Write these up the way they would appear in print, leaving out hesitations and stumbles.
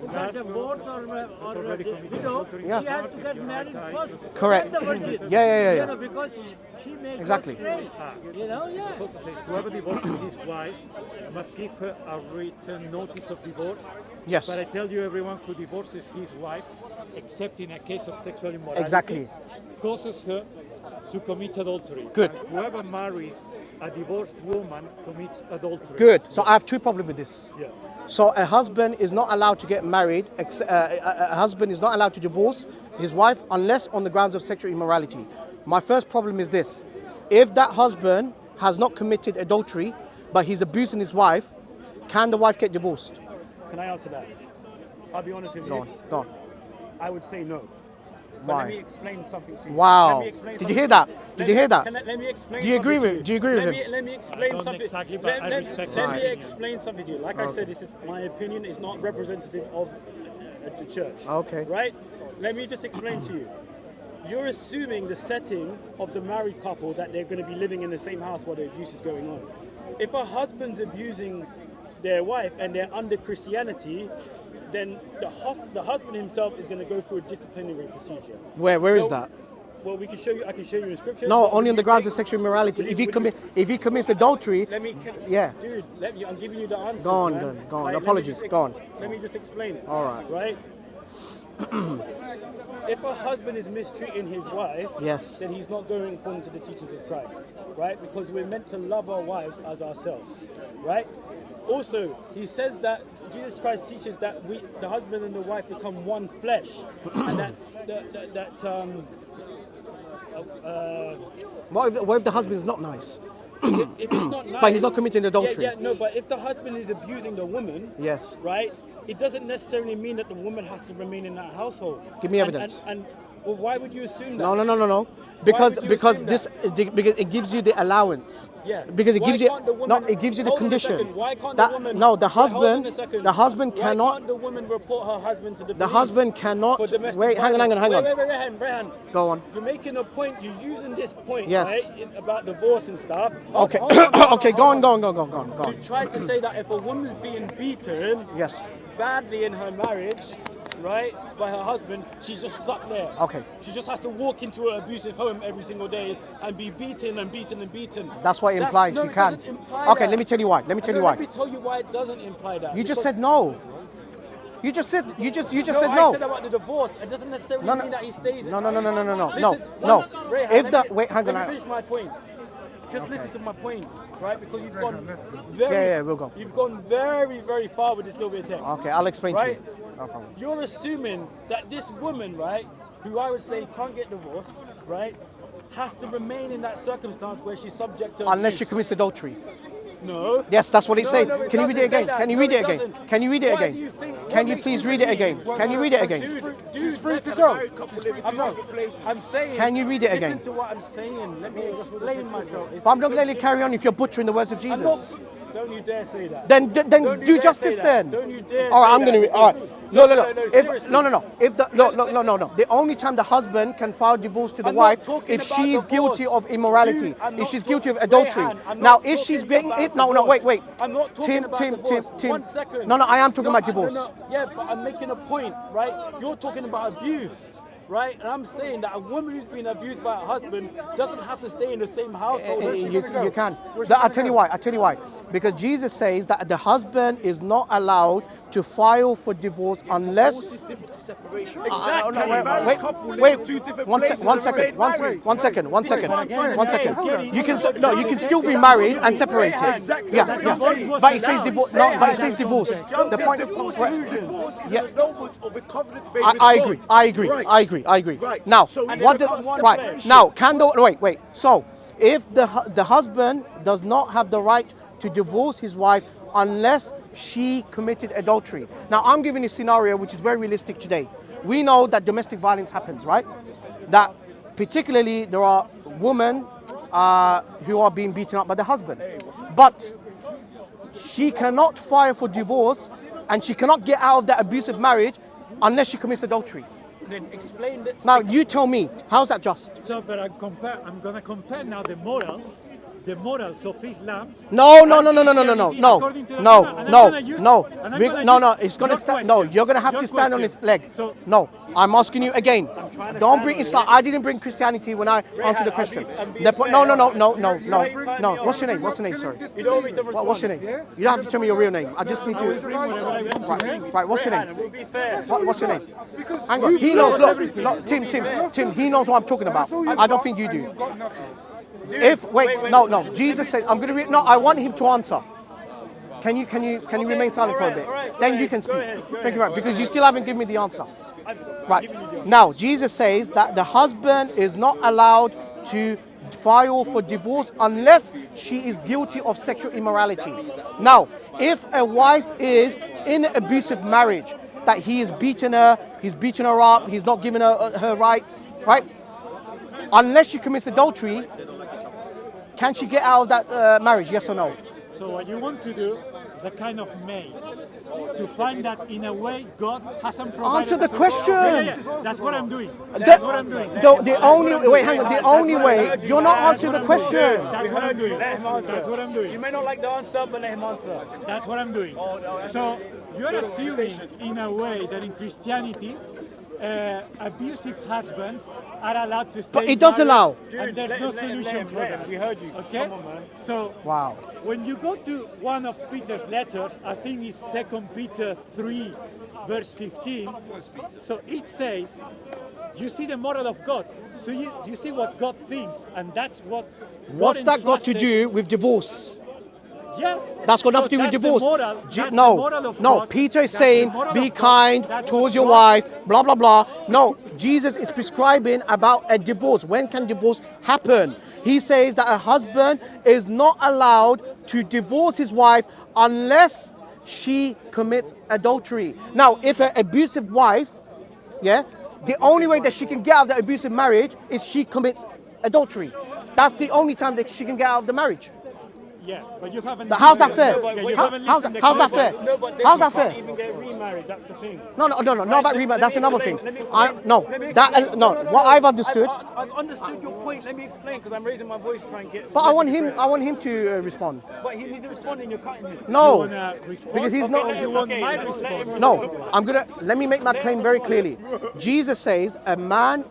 To get divorced or widow, Yeah. she has to get married first. Correct. Not the virgin. Yeah. Because she may Exactly. go straight. Yeah. It also says whoever divorces his wife must give her a written notice of divorce. Yes. But I tell you, everyone who divorces his wife, except in a case of sexual immorality, Exactly. causes her to commit adultery. Good. And whoever marries a divorced woman commits adultery. Good. So I have two problems with this. Yeah. So a husband is not allowed to get married, a husband is not allowed to divorce his wife unless on the grounds of sexual immorality. My first problem is this. If that husband has not committed adultery, but he's abusing his wife, can the wife get divorced? Can I answer that? I'll be honest with Go you. on, go on. I would say no. But Why? let me explain something to you. Wow. Let me explain Did you something hear to that? you. Did you hear that? Let me explain. Do you agree something with- to do you agree with let him? Let me explain don't something. exactly, but I respect let his me opinion. explain something to you. Like I said, this is my opinion. It's not representative of the church. Okay. Right? Let me just explain to you. You're assuming the setting of the married couple that they're going to be living in the same house while the abuse is going on. If a husband's abusing their wife and they're under Christianity, then the husband himself is going to go through a disciplinary procedure. Where is No, that? Well, we can show you. I can show you in scripture. No, only on the grounds of sexual immorality. If he commits adultery, Let me. yeah. Dude, I'm giving you the answer. Go on, then, go on. Let me Apologies, just go on. Let me just explain. All right. Right. If a husband is mistreating his wife, Yes. then he's not going according to the teachings of Christ, right? Because we're meant to love our wives as ourselves, right? Also, he says that Jesus Christ teaches that the husband and the wife, become one flesh, and What if the husband is not nice? if he's not nice, But he's not committing adultery. No, but if the husband is abusing the woman, Yes. right, it doesn't necessarily mean that the woman has to remain in that household. Give me And- evidence. And well, why would you assume that? No. Because would you because assume this that? because it gives you the allowance. Yeah. Because it Why gives you can't the woman, it gives you the hold on a condition. second, Why can't that the woman? no the wait, hold on husband a second. the husband Why cannot can't the woman report her husband to the the police husband cannot for domestic wait hang on violence? Wait, Raihan. Go on. You're making a point. You're using this point, Yes. right, about divorce and stuff. Okay. Hold on, Okay, go on. To try to say that if a woman's being beaten Yes. badly in her marriage, right, by her husband, she's just stuck there. Okay. She just has to walk into an abusive home every single day and be beaten and beaten and beaten. That's what it implies. No, You it can. doesn't imply Okay, that. let me tell you why. Let me tell you why. Let me tell you why it doesn't imply that. You just Because- said no. You just said you just no, said I no. said about the divorce. It doesn't necessarily mean that he stays. No. Listen, No. Raihan, If let the me- wait, hang let on. me finish my point. Just listen to my point, right? Because you've gone Yeah, we'll go. You've gone very, very far with this little bit of text. Okay, I'll explain Right? to you. No problem. You're assuming that this woman, right, who I would say can't get divorced, right, has to remain in that circumstance where she's subject to Unless she abuse. commits adultery. No. Yes, that's what it No, says. no, it Can you read it doesn't say again? that. Can you No, read it it again? doesn't. Can you read it Why again? do you think- Can what you makes please you read it believe- again? Can you read it again? Dude, free to let- go. I'm saying. Can you read it again? Listen to what I'm saying. Let me explain myself. But I'm not going to let you carry on if you're butchering the words of I'm not- Jesus. Don't you dare say that. Then Don't you do dare justice say that. then. Don't you dare All right, say I'm going that to. All right. because- No. seriously. If the no. The only time the husband can file divorce to the I'm not wife talking if about she's divorce. guilty of immorality, Dude, I'm if not she's guilty of talking- adultery. Raihan, I'm Now, not if she's talking being, about no, divorce. wait. I'm not talking about divorce. Tim. 1 second. No, I am talking about No, divorce. Yeah, but I'm making a point, right? You're talking about abuse, right? And I'm saying that a woman who's been abused by her husband doesn't have to stay in the same household. You can. I'll tell you why. Because Jesus says that the husband is not allowed to file for divorce unless. Divorce is different to separation. Exactly. Married couple live in two different places and remain married. One second. Again. You can still be married and separated. Exactly. That's what he's saying. But it says divorce. No, but it says divorce. The point. Divorce is Yeah. an annulment of a covenant made with I God. agree. I agree. Right. Now, So And what they does become one right flesh. now? Can the wait? So, if the husband does not have the right to divorce his wife unless she committed adultery. Now, I'm giving a scenario which is very realistic today. We know that domestic violence happens, right? That particularly there are women who are being beaten up by the husband, but she cannot file for divorce and she cannot get out of that abusive marriage unless she commits adultery. Then explain that. Now, you tell me, how's that just? So, but I'm going to compare now the morals the morals of Islam. No. According to the Quran, and I'm gonna use- and I'm gonna No. use It's gonna your stand. No, question. you're gonna have Your to stand on question. its leg. So- No, I'm asking you again. trying to Don't stand bring on Islam. it. I didn't bring Christianity when I answered the I'm question. being- I'm being No. fair. No. Why are you cutting me What's off? your name? What's your name? Sorry. You don't want me to respond. What's your name? You don't have to tell me your real name. I just need to. Right. What's your Raihan, name? we'll be fair. What's your name? Hang on. He knows. Look, Tim. He knows what I'm talking about. I don't think you do. Dude, If no. Jesus said, "I'm going to read." No, I want him to answer. Can you remain silent for a bit? all right, Then go you ahead, can go speak. ahead, go Thank you very much. Because you still haven't given me the answer. I've Right. given you the answer. Now, Jesus says that the husband is not allowed to file for divorce unless she is guilty of sexual immorality. Now, if a wife is in an abusive marriage, that he's beaten her up, he's not giving her rights, right? Unless she commits adultery, can she get out of that marriage? Yes or no? So what you want to do is a kind of maze to find that in a way God hasn't provided. Answer the us a- question. Yeah. That's what I'm doing. That's what I'm doing. The only wait, hang on. The only way you're not answering the question. That's what I'm doing. Let him answer. That's what I'm doing. You may not like the answer, but let him answer. That's what I'm doing. So you're assuming in a way that in Christianity, abusive husbands are allowed to stay. But it does married, allow. and there's Dude, no let him, solution for let him. that. We heard you. Okay. Come on, man. So Wow. when you go to one of Peter's letters, I think it's 2 Peter 3, verse 15. So it says, you see the moral of God. So you see what God thinks, and that's what. What's God that got to entrusted- do with divorce? Yes. That's got nothing to So do with that's the divorce. moral- that's the No, moral of no. God. Peter is That's the saying, moral be of God. kind That's towards what your God- wife, blah, blah, blah. No, Jesus is prescribing about a divorce. When can divorce happen? He says that a husband is not allowed to divorce his wife unless she commits adultery. Now, if an abusive wife, yeah, the only way that she can get out of the abusive marriage is she commits adultery. That's the only time that she can get out of the marriage. Yeah, but you haven't. How's that fair? Yeah, you How- haven't how's listened that- to how's that context. fair? No, but How's you that fair? can't even get remarried. That's the thing. No, not about remarriage. That's another thing. Let me I explain. no, Let me that explain. no. What I've understood, I've understood your point. Let me explain because I'm raising my voice to try and get. but I want him to respond. But he needs to respond, and you're cutting him. You No, wanna respond? because he's not. Or you want Okay, my let him response? No, let me make my claim very clearly. Jesus says a man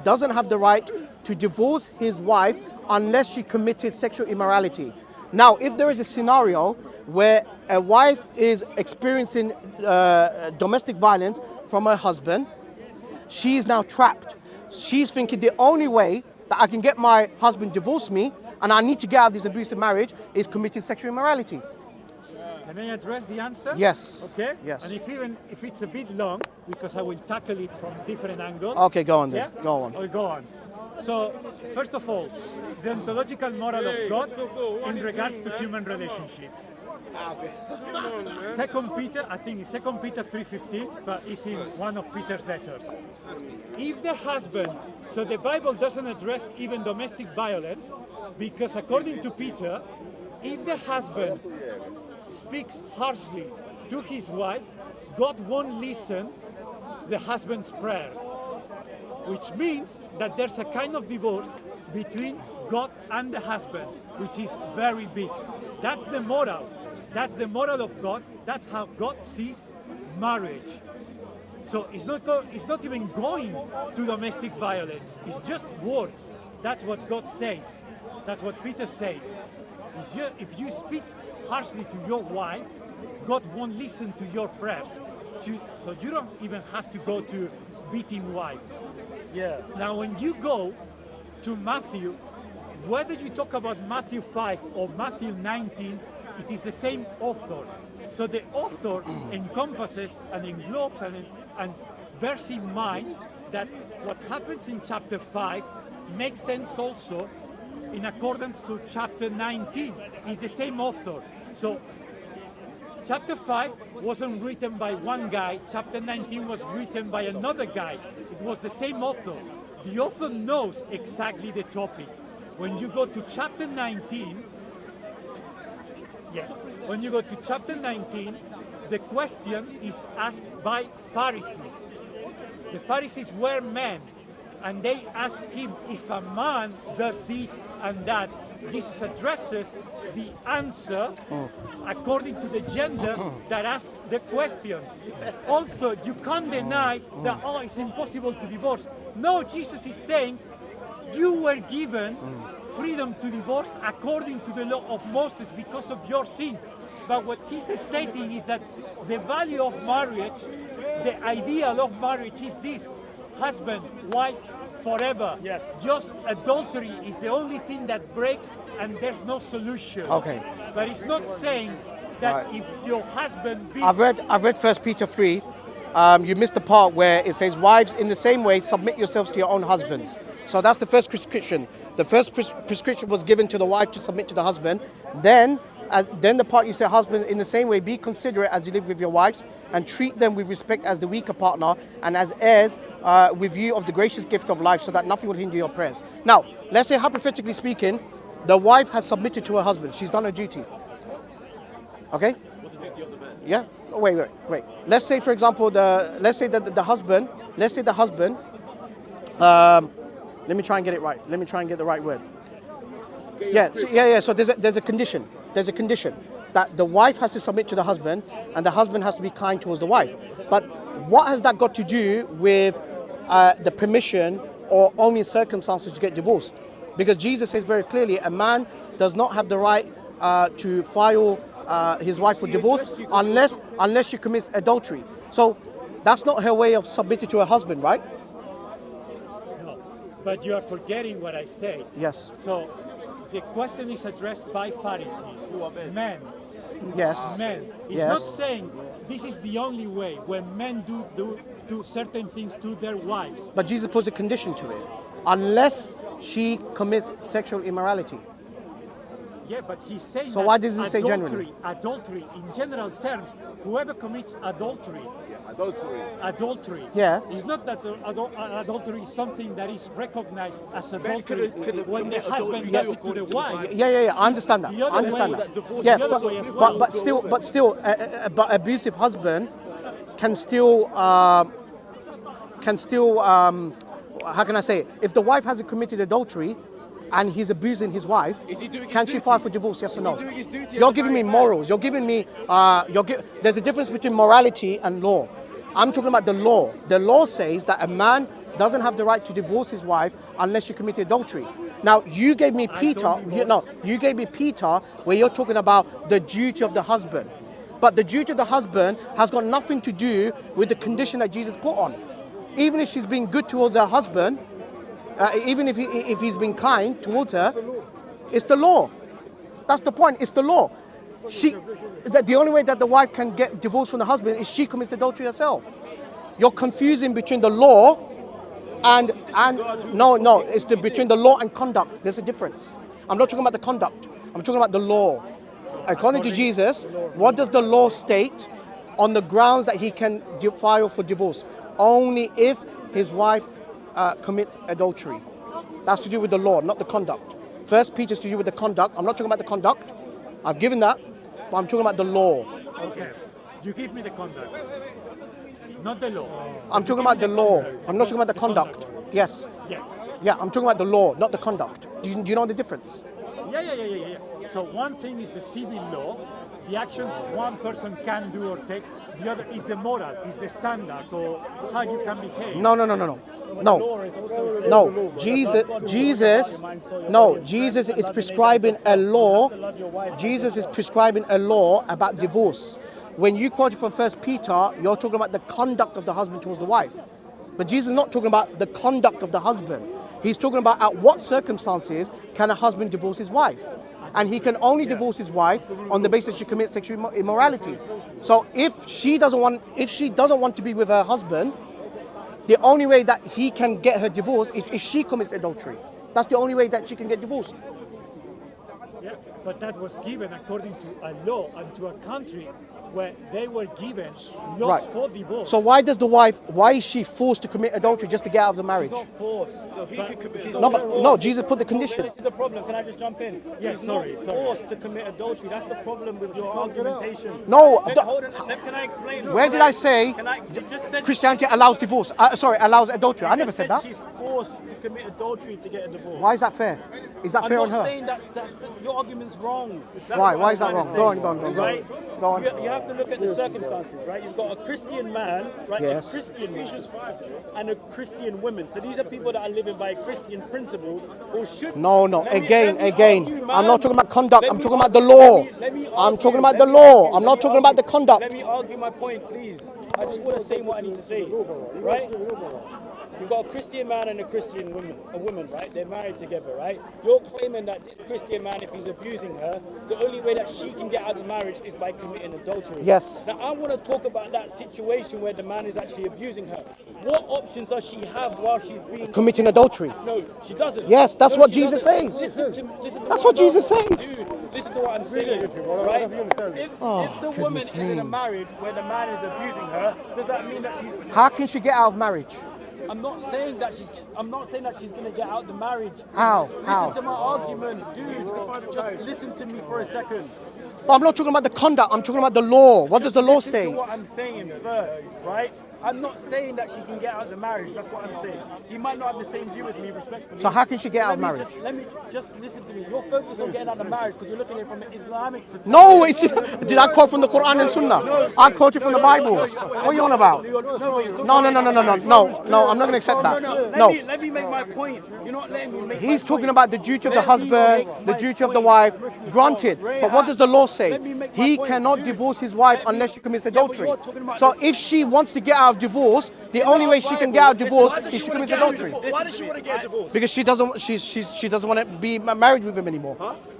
doesn't have the right to divorce his wife unless she committed sexual immorality. Now, if there is a scenario where a wife is experiencing domestic violence from her husband, she is now trapped. She's thinking the only way that I can get my husband divorce me and I need to get out of this abusive marriage is committing sexual immorality. Can I address the answer? Yes. Okay. Yes. And if it's a bit long, because I will tackle it from different angles. Okay, go on then. Yeah? Go on. I'll go on. So, first of all, the ontological moral of God in regards to human relationships. Second Peter, I think it's 2 Peter 3:15, but it's in one of Peter's letters. If the husband, so the Bible doesn't address even domestic violence, because according to Peter, if the husband speaks harshly to his wife, God won't listen the husband's prayer. Which means that there's a kind of divorce between God and the husband, which is very big. That's the moral. That's the moral of God. That's how God sees marriage. So it's not even going to domestic violence. It's just words. That's what God says. That's what Peter says. If you speak harshly to your wife, God won't listen to your prayers. So you don't even have to go to beating wife. Yeah. Now, when you go to Matthew, whether you talk about Matthew 5 or Matthew 19, it is the same author. So the author encompasses and englobes and bears in mind that what happens in chapter 5 makes sense also in accordance to chapter 19. It's the same author. So chapter 5 wasn't written by one guy, chapter 19 was written by another guy. It was the same author. The author knows exactly the topic. When you go to chapter 19, when you go to chapter 19, the question is asked by Pharisees. The Pharisees were men, and they asked him, if a man does this and that, Jesus addresses the answer according to the gender that asks the question. Also, you can't deny that, oh, it's impossible to divorce. No, Jesus is saying you were given freedom to divorce according to the law of Moses because of your sin. But what he's stating is that the value of marriage, the ideal of marriage is this: husband, wife, forever. Yes. Just adultery is the only thing that breaks and there's no solution. Okay. But it's not saying that Right. if your husband beats... I've read 1 Peter 3. You missed the part where it says, wives, in the same way, submit yourselves to your own husbands. So that's the first prescription. The first prescription was given to the wife to submit to the husband. Then the part you say, husbands, in the same way, be considerate as you live with your wives and treat them with respect as the weaker partner and as heirs with view of the gracious gift of life, so that nothing will hinder your prayers. Now, let's say, hypothetically speaking, the wife has submitted to her husband. She's done her duty. Okay? What's the duty of the man? Yeah. Oh, wait. Let's say, for example, let's say the husband. Let me try and get it right. Let me try and get the right word. So there's a condition. There's a condition that the wife has to submit to the husband, and the husband has to be kind towards the wife. But what has that got to do with the permission or only circumstances to get divorced? Because Jesus says very clearly, a man does not have the right to file his wife for divorce unless she commits adultery. So that's not her way of submitting to her husband, right? No, but you are forgetting what I say. Yes. So the question is addressed by Pharisees. Who are men? Men. Yes. Men. It's Yes. not saying this is the only way when men do certain things to their wives. But Jesus puts a condition to it. Unless she commits sexual immorality. Yeah, but he's saying So that why doesn't he say generally? Adultery, in general terms, whoever commits adultery, Adultery. Yeah. it's not that adultery is something that is recognized as adultery when the commit husband adultery does too, it to the according to the wife. Bible. Yeah. I understand that. The other I understand way- that. divorce Yeah, is the other way as well. but still, but abusive husband can still, how can I say it? If the wife hasn't committed adultery and he's abusing his wife, Is he doing his can she duty? file for divorce? Yes or Is no? he doing his duty as You're a giving me married man? morals. You're giving me. There's a difference between morality and law. I'm talking about the law. The law says that a man doesn't have the right to divorce his wife unless she committed adultery. Now you gave me Peter. You gave me Peter, where you're talking about the duty of the husband. But the duty of the husband has got nothing to do with the condition that Jesus put on. Even if she's being good towards her husband, even if he's been kind towards her, it's the law. That's the point. It's the law. The only way that the wife can get divorced from the husband is she commits adultery herself. You're confusing between the law and no. It's between the law and conduct. There's a difference. I'm not talking about the conduct. I'm talking about the law. According to Jesus, what does the law state on the grounds that he can file for divorce? Only if his wife commits adultery. That's to do with the law, not the conduct. First Peter's to do with the conduct. I'm not talking about the conduct. I've given that, but I'm talking about the law. Okay, you give me the conduct, not the law. I'm talking about the law. I'm not talking about the conduct. Yes. Yes. Yeah, I'm talking about the law, not the conduct. Do you know the difference? Yeah. So one thing is the civil law, the actions one person can do or take. The other is the moral, is the standard, or how you can behave. No. Jesus is prescribing a law. Jesus is prescribing a law about divorce. When you quote from 1 Peter, you're talking about the conduct of the husband towards the wife. But Jesus is not talking about the conduct of the husband. He's talking about at what circumstances can a husband divorce his wife. And he can only divorce his wife on the basis she commits sexual immorality. So if she doesn't want to be with her husband, the only way that he can get her divorced is if she commits adultery. That's the only way that she can get divorced. Yeah. but that was given according to a law and to a country where they were given laws Right. for divorce. So why is she forced to commit adultery just to get out of the marriage? She's not forced. No, Jesus put the condition. This is the problem. Can I just jump in? Yeah, She's sorry, not sorry. forced to commit adultery. That's the problem with your argumentation. No, Hold on. Can I explain? Where did I say Can I you just said Christianity allows divorce? Allows adultery. I never said that. She's forced to commit adultery to get a divorce. Why is that fair? Is that I'm fair not on her? saying your argument's wrong. That's Why? what Why I'm is that trying to wrong? say, Go on. Right? Go on. You have to look at the circumstances, right? You've got a Christian man, right? Yes. A Christian man, and a Christian woman. So these are people that are living by Christian principles, or should. No. Let me Again. argue, I'm man. not talking about conduct. Let I'm me talking about argue, the law. let me I'm talking argue, about the let me law. argue, I'm let not me talking about the argue. conduct. Let me argue my point, please. I just want to say what I need to say, right? You've got a Christian man and a Christian woman, right? They're married together, right? You're claiming that this Christian man, if he's abusing her, the only way that she can get out of marriage is by committing adultery. Yes. Now, I want to talk about that situation where the man is actually abusing her. What options does she have while she's being... Committing adultery. No, she doesn't. Yes, that's No, what she Jesus doesn't. says. Listen to That's what I'm Jesus saying. says. Dude, listen to what I'm saying, right? If the woman is in a marriage where the man is abusing her, does that mean that she's... How can she get out of marriage? I'm not saying that she's gonna get out the marriage. How? Listen to my argument, dude. Just listen to me for a second. But I'm not talking about the conduct. I'm talking about the law. What does the law Listen to state? what I'm saying first, right? I'm not saying that she can get out of the marriage. That's what I'm saying. You might not have the same view as me, respectfully. So how can she get out of marriage? Let me just listen to me. You're focused on getting out of marriage because you're looking at it from an Islamic perspective. No, did I quote from the Quran and Sunnah? I quoted from the Bible. What are you on about? No, I'm not going to accept that. No. Let me make my point. You're not letting me make my He's talking point. about the duty of the Let me husband, make the my duty of the point. wife. Granted. But what does the law say? Let me make my He point, cannot dude. divorce his wife Let me- unless she commits Yeah, but adultery. you're talking about So the- if she wants to get out of divorce, the only way she can get out of divorce is she commits adultery. Why does she want to get a divorce? Because she doesn't want to be married with him anymore.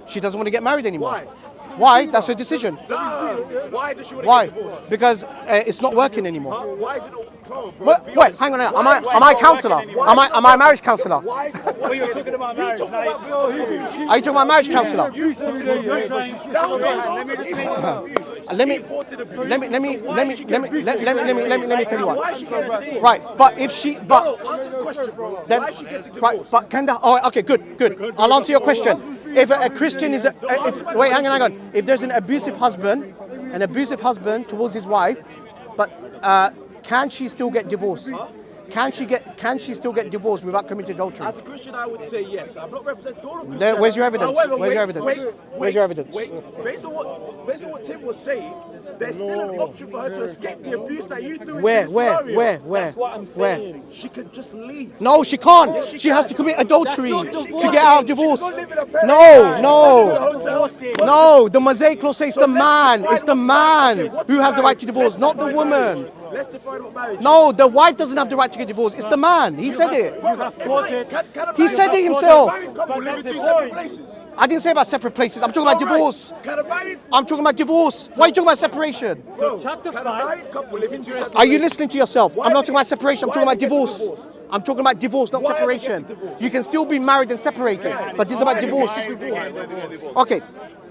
She doesn't want to get married anymore. Why? Why? That's her decision. No. Why does she want to Why? get divorced? Because it's not working anymore. Why is it not? Come on, bro. Wait, hang on now. Am I a counselor? Am I a marriage counselor? Why is it not? Well, you're talking about marriage. Now, Are you talking about marriage counselor? You're trying... Let me tell you what. Right, but if she, No, answer the question, bro. then, Why is she getting right, divorced? but can that? Oh, okay, good. I'll answer your question. If a Christian is, wait, hang on. If there's an abusive husband towards his wife, but can she still get divorced? Can she still get divorced without committing adultery? As a Christian, I would say yes. I'm not representing all of Christianity. Where's your evidence? However, Where's your wait, evidence? wait, Where's your evidence? Wait. Based on what Tim was saying, there's still an option for her to escape the abuse that you do in Where? this scenario. that's what I'm saying. She could just leave. No, she can't. Yes, she She has can. to commit adultery That's not to get out of She divorce. could go live in her parents' No, house. no. No, the Mosaic law says it's the man. It's the man who has the right to divorce, not the woman. Let's define what marriage is. No, the wife doesn't have the right to get divorced. It's the man. He said it. You have quoted... He said it himself. A married couple But live in that's two the separate point. places. I didn't say about separate places. I'm talking about Alright. divorce. Can a married I'm talking about divorce. Why are you talking about separation? bro, chapter can a 5 married couple live in two separate Are you places? listening to yourself? Why I'm not are they talking about separation. I'm why talking are about they getting divorce. divorced? I'm talking about divorce, not Why are they separation. getting divorced? You can still be married and separated, but this is about Why are they divorce. getting divorced? Okay,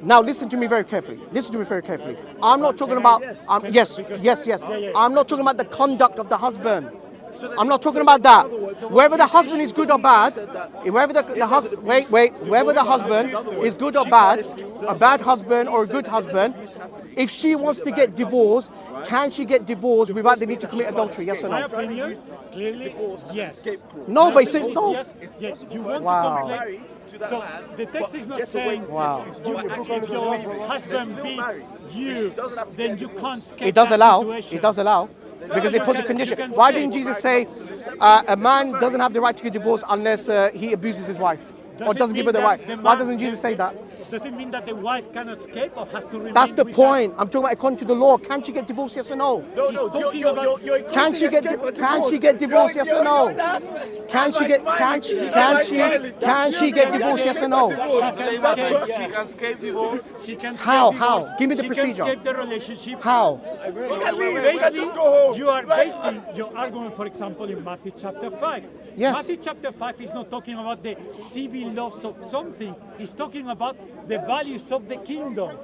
now listen to me very carefully. I'm not talking about yes. I'm not talking about the conduct of the husband. I'm not talking about that. Whether the husband is good or bad, whether the husband whether the husband is good or bad, a bad husband or a good husband, if she wants to get divorced, can she get divorced without the need to commit adultery? Yes or My no? opinion, clearly, yes. No, My but it says opinion no. is Yes. You want Wow. to complain. So the text is not saying Wow. if your husband beats you, then you can't escape It does that allow. situation. It does allow. Because it puts a You condition. can Why stay. didn't Jesus say a man doesn't have the right to get divorced unless he abuses his wife? Or doesn't give her the mean right? that the Why man- doesn't Jesus say that? Does it mean that the wife cannot escape or has to remain That's the with point. I'm talking about according to the law. Can she get divorced? Yes or no? No, He's talking you're about- Can she get divorced? Yes or no? Can she get divorced? Yes or no? She can escape divorce. She can escape How? divorce. How? Give me the She procedure. can escape the relationship. How? Basically, you are basing your argument, for example, in Matthew chapter 5. Yes. Matthew chapter 5 is not talking about the civil loves of something, he's talking about the values of the kingdom.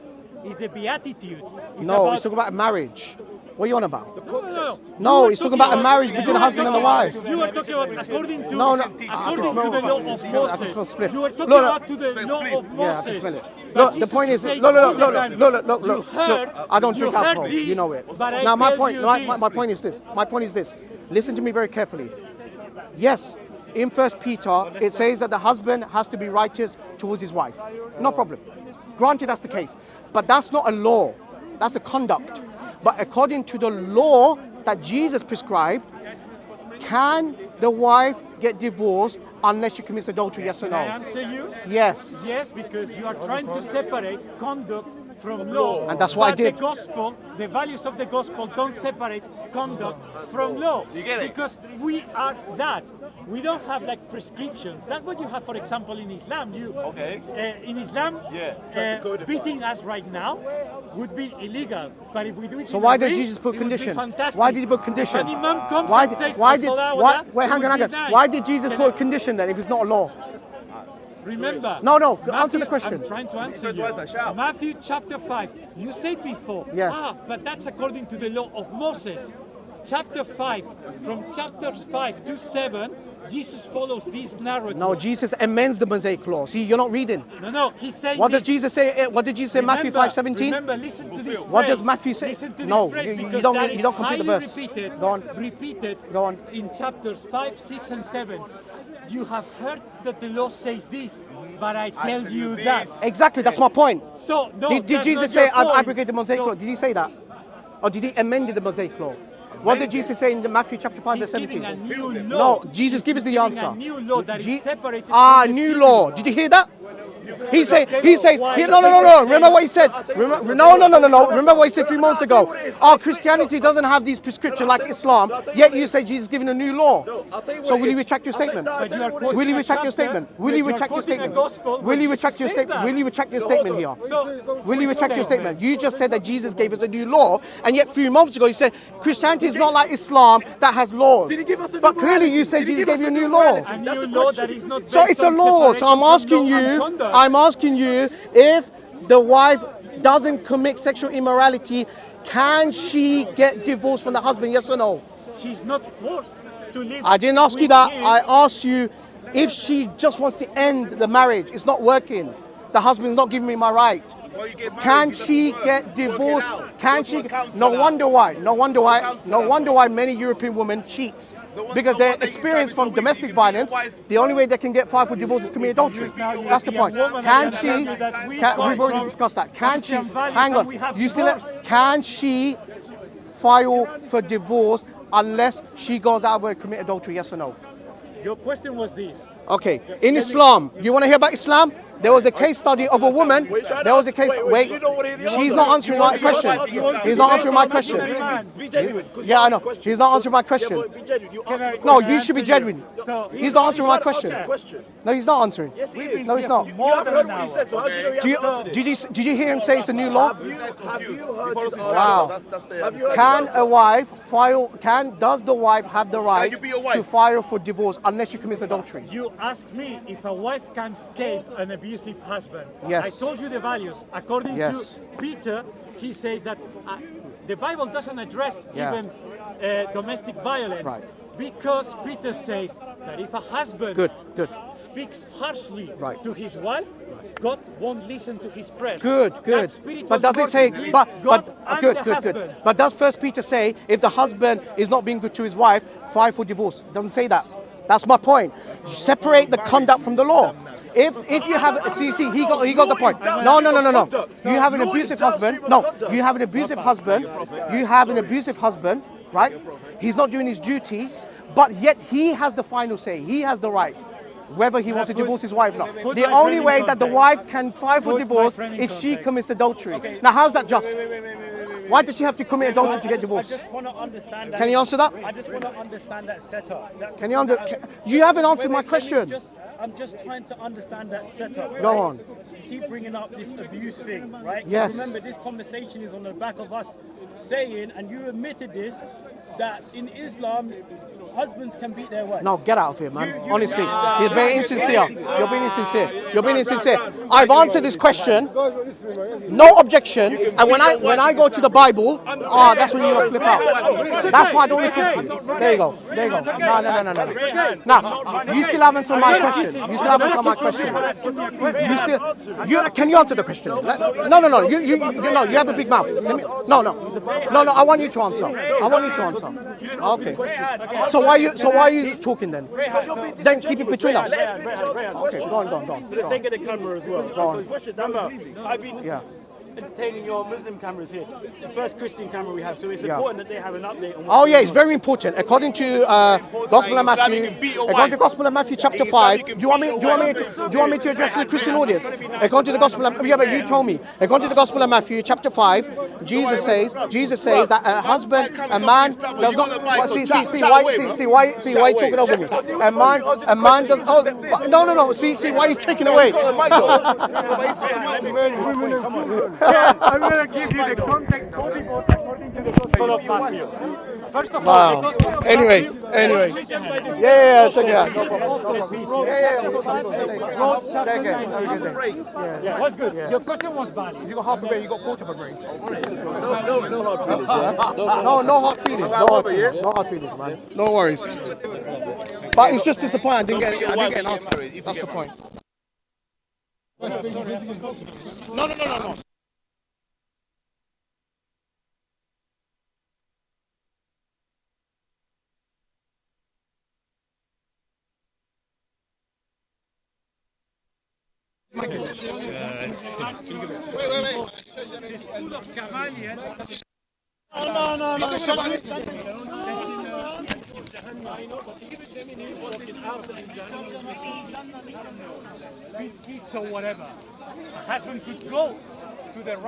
It's the Beatitudes. It's No, about, he's talking about marriage. What are you on about? Context. No, You he's were talking about a marriage you between were a husband and a talking- wife. You were talking about according to No, no. according to the law of I can Moses. smell spliff. You were talking Look, about to the law of Yeah, I can Moses. smell it. But Look, the Jesus point is, saying look, all the time, look, you heard, I don't drink you heard alcohol. this, You know it. But I Now, my tell point, you my this. point is this. My point is this. Listen to me very carefully. Yes, in 1 Peter, it says that the husband has to be righteous towards his wife. No problem. Granted, that's the case. But that's not a law. That's a conduct. But according to the law that Jesus prescribed, can the wife get divorced unless she commits adultery? Yes or Can I no? answer you? Yes. Yes, because you are trying to separate conduct from law. And that's what I But did. the gospel, the values of the gospel don't separate conduct from law. You get it? Because we are that. We don't have like prescriptions. That's what you have, for example, in Islam. In Islam, beating us right now would be illegal. But if we do it, So in why a does ring, Jesus put it would be condition? fantastic. Why did he put condition? An imam comes Why and did, says, why did, "As-salah wa why, la," wait, it hang would on. be nice. Why did Jesus Can put I- a condition then if it's not a law? Remember. No, answer Matthew- the question. I'm trying to answer Twice I you. shout. Matthew chapter 5. You said before. Yes. But that's according to the law of Moses. Chapter 5. From chapters 5 to 7, Jesus follows this narrative. No, Jesus amends the Mosaic law. See, you're not reading. No. He's saying What this. does Jesus say? What did Jesus say in Matthew 5:17? Remember, listen to this What phrase. does Matthew say? Listen to No, this phrase you because don't- that you is don't complete the highly verse. Repeated, Go on. Repeated Go on. in chapters 5, 6, and 7. You have heard that the law says this, but I tell you that. Exactly, that's my point. So, no, Did that's Jesus not say, your I've point. abrogated the Mosaic So, law? Did he say that? Or did he amend the Mosaic law? What did Jesus say in Matthew chapter 5, verse He's giving 17? a new law. No, Jesus He's gives us the giving answer. A new law that is separated Ah, from the new civil law. Did you hear that? He says, Why no. does Remember what he said? No. Remember what he said 3 months ago? Oh, Christianity doesn't have these prescriptions like Islam, yet you say Jesus is giving a new law. So will you retract your statement? But you are quoting Will you a retract your chapter, statement? but Will you you are retract your quoting a statement? gospel Will where you Jesus retract your says statement? that. Will you retract your statement here? So, Will you which retract your statement? You just said that Jesus gave us a new law, and yet 3 months ago you said Christianity is not like Islam that has laws. Did he give us a new But clearly you morality? said Did he Jesus give gave us you a a new new law. morality? A That's new the law question. that is not So based it's a on law. So I'm separation asking from law and you, conduct. I'm asking you, if the wife doesn't commit sexual immorality, can she get divorced from the husband? Yes or no? She's not forced to live. I didn't ask you with that. him. I asked you if she just wants to end the marriage. It's not working. The husband's not giving me my right. Well, you get married, Can it doesn't she work. get Work it divorced? out. Can Go to she? a counsellor. No wonder why. No wonder why. counsellor. No wonder why many European women cheat. Because no their wonder you experience try from to domestic be your violence, wife. the only way they can get filed for divorce is commit adultery. Now That's the point. European woman Can are she? telling you that we We've come already from discussed that. Can she? Christian values Hang and on. we have You still? divorce. Can she file for divorce unless she goes out and commit adultery? Yes or no? Your question was this. Okay. In Islam, you want to hear about Islam? There was a case study of a woman. There was a case. Wait. you know what it is? She's not answering my question. He's not answering my question. Be genuine. 'cause you Yeah, I asked know. the question. He's not answering my question. Yeah, but be genuine. You asked the No, question. you should be genuine. So He's not answering my trying to answer the question. question. No, he's not answering. Yes, he is. No, he's not. You More haven't than heard an what he hour. said, so how do you know he Do you, hasn't answered it? did you hear him say it's a new law? Have you heard his answer? Wow. That's the Have you heard Can his a answer? wife file? Does the wife have the right you be your to wife? file for divorce unless she commits adultery? You asked me if a wife can escape an abusive husband. Yes. I told you the values. According Yes. to Peter, he says that the Bible doesn't address Yeah. even domestic violence. Right. Because Peter says that if a husband Good. speaks harshly Right. to his wife, God won't listen to his prayers. Good. That's spiritual But does it say? divorce between But God and good. the husband. But does First Peter say if the husband is not being good to his wife, file for divorce? It doesn't say that. That's my point. You separate the conduct from the law. If you have see he got the point. No. You have an abusive husband. No, you have an abusive husband. You have an abusive husband, right? He's not doing his duty, but yet he has the final say. He has the right whether he wants to divorce his wife or not. Put The my only friend in way that the context. wife can file for Put my divorce friend in if she context. commits adultery. Now, how's that just? Why does she have to commit adultery to get I divorced? just want to understand that. Can you answer that? I just want to understand that setup. That's Can you you haven't answered my question. I'm just trying to understand that setup. Go right? on. You keep bringing up this abuse thing, right? Yes. Remember, this conversation is on the back of us saying, and you admitted this, that in Islam, husbands can beat their wives. No, get out of here, man. You- Honestly, you- you're being insincere. You're being insincere. You're being insincere. I've answered this question. No objection. And when I go to the Bible, that's when you flip out. That's why I don't want to talk to you. There you go. There you go. No. Now, you still haven't answered my question. You still haven't answered my question. You still. Can you answer the question? No. You have a big mouth. No. I want you to answer. I want you to answer. Okay. So why are you talking then? Then keep it between us. Okay, go on. For the sake of the camera as well. Go on. Remember, I've been Yeah. entertaining your Muslim cameras here. The first Christian camera we have, so it's important that they have an update on what's Oh yeah, going it's on. very important. According to Gospel of Matthew chapter 5. Do you want me to address the Christian audience? According to the Gospel of but you told me. According to the Gospel of Matthew chapter 5, Jesus says that a husband, a man does not. See why you talking over me? A man does. Oh no. See why he's taking away. I'm going to give you the context according to the Gospel of Matthew. First of all, Wow. Anyway. Yeah, check it out. yeah, what's good? Your question was valid. You got half a brain, you got quarter of a brain. No hard feelings, yeah? No hard feelings. No hard feelings, man. No worries. But it's just disappointing. I didn't get an answer. That's the point. No. Biscuits or whatever. A husband could go to the right.